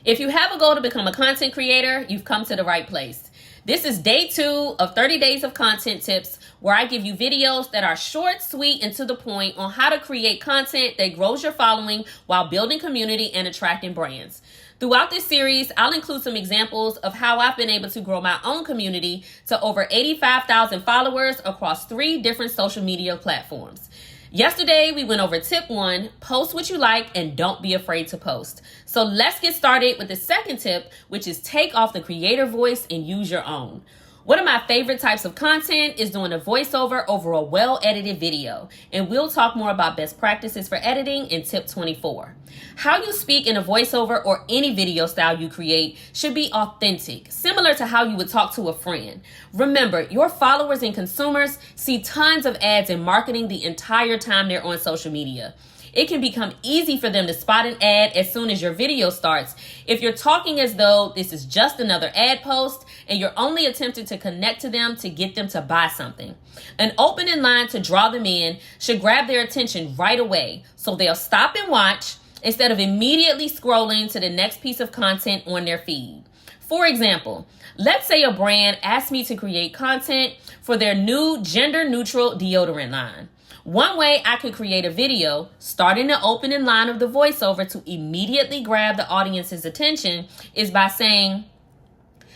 If you have a goal to become a content creator, you've come to the right place. This is day 2 of 30 days of content tips, where I give you videos that are short, sweet, and to the point on how to create content that grows your following while building community and attracting brands. Throughout this series, I'll include some examples of how I've been able to grow my own community to over 85,000 followers across 3 different social media platforms. Yesterday, we went over tip 1, post what you like and don't be afraid to post. So let's get started with the second tip, which is take off the creator voice and use your own. One of my favorite types of content is doing a voiceover over a well-edited video, and we'll talk more about best practices for editing in tip 24. How you speak in a voiceover or any video style you create should be authentic, similar to how you would talk to a friend. Remember, your followers and consumers see tons of ads and marketing the entire time they're on social media. It can become easy for them to spot an ad as soon as your video starts if you're talking as though this is just another ad post and you're only attempting to connect to them to get them to buy something. An opening line to draw them in should grab their attention right away so they'll stop and watch instead of immediately scrolling to the next piece of content on their feed. For example, let's say a brand asked me to create content for their new gender-neutral deodorant line. One way I could create a video, starting the opening line of the voiceover to immediately grab the audience's attention, is by saying,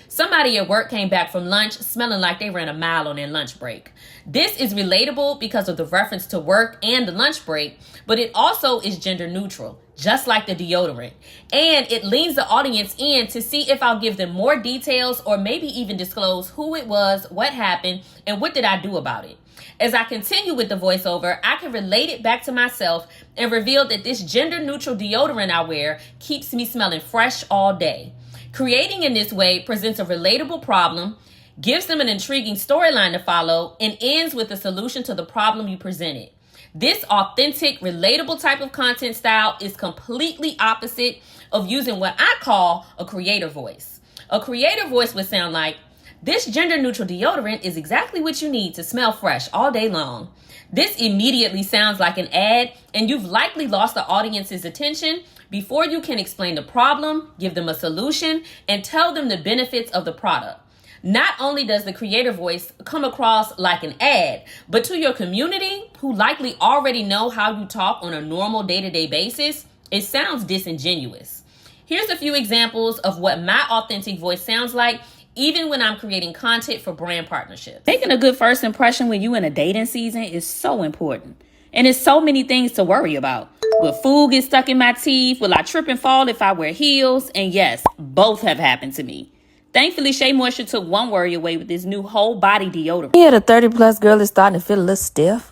somebody at work came back from lunch smelling like they ran a mile on their lunch break. This is relatable because of the reference to work and the lunch break, but it also is gender neutral, just like the deodorant. And it leans the audience in to see if I'll give them more details or maybe even disclose who it was, what happened, and what did I do about it. As I continue with the voiceover, I can relate it back to myself and reveal that this gender-neutral deodorant I wear keeps me smelling fresh all day. Creating in this way presents a relatable problem, gives them an intriguing storyline to follow, and ends with a solution to the problem you presented. This authentic, relatable type of content style is completely opposite of using what I call a creator voice. A creator voice would sound like, this gender-neutral deodorant is exactly what you need to smell fresh all day long. This immediately sounds like an ad, and you've likely lost the audience's attention before you can explain the problem, give them a solution, and tell them the benefits of the product. Not only does the creator voice come across like an ad, but to your community, who likely already know how you talk on a normal day-to-day basis, it sounds disingenuous. Here's a few examples of what my authentic voice sounds like, even when I'm creating content for brand partnerships. Making a good first impression when you're in a dating season is so important. And there's so many things to worry about. Will food get stuck in my teeth? Will I trip and fall if I wear heels? And yes, both have happened to me. Thankfully, Shea Moisture took one worry away with this new whole body deodorant. Yeah, the 30-plus girl is starting to feel a little stiff.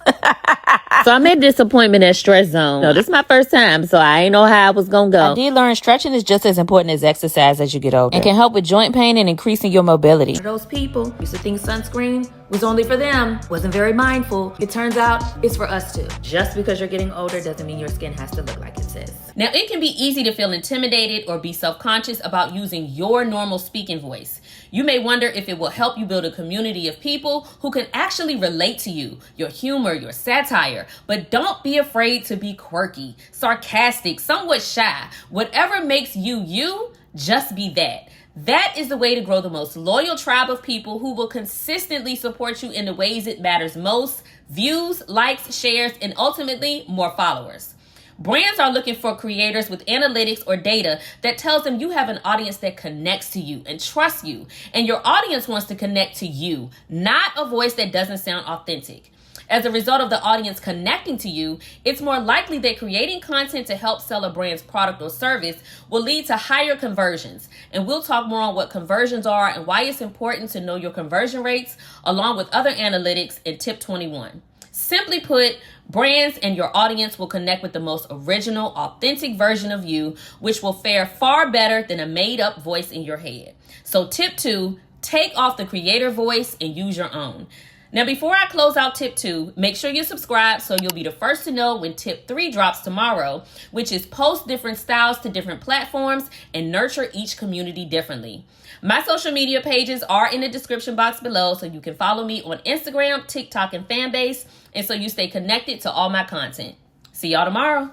So I'm at disappointment at stress zone. No, this is my first time, so I ain't know how I was gonna go. I did learn stretching is just as important as exercise as you get older. And can help with joint pain and increasing your mobility. For those people used to think sunscreen was only for them, wasn't very mindful. It turns out it's for us too. Just because you're getting older doesn't mean your skin has to look like it says. Now, it can be easy to feel intimidated or be self-conscious about using your normal speaking voice. You may wonder if it will help you build a community of people who can actually relate to you, your humor, your satire. But don't be afraid to be quirky, sarcastic, somewhat shy. Whatever makes you you, just be that. That is the way to grow the most loyal tribe of people who will consistently support you in the ways it matters most: views, likes, shares, and ultimately more followers. Brands are looking for creators with analytics or data that tells them you have an audience that connects to you and trusts you, and your audience wants to connect to you, not a voice that doesn't sound authentic. As a result of the audience connecting to you, it's more likely that creating content to help sell a brand's product or service will lead to higher conversions. And we'll talk more on what conversions are and why it's important to know your conversion rates, along with other analytics, in tip 21. Simply put, brands and your audience will connect with the most original, authentic version of you, which will fare far better than a made-up voice in your head. So tip 2, take off the creator voice and use your own. Now, before I close out tip 2, make sure you subscribe so you'll be the first to know when tip 3 drops tomorrow, which is post different styles to different platforms and nurture each community differently. My social media pages are in the description box below, so you can follow me on Instagram, TikTok, and Fanbase, and so you stay connected to all my content. See y'all tomorrow.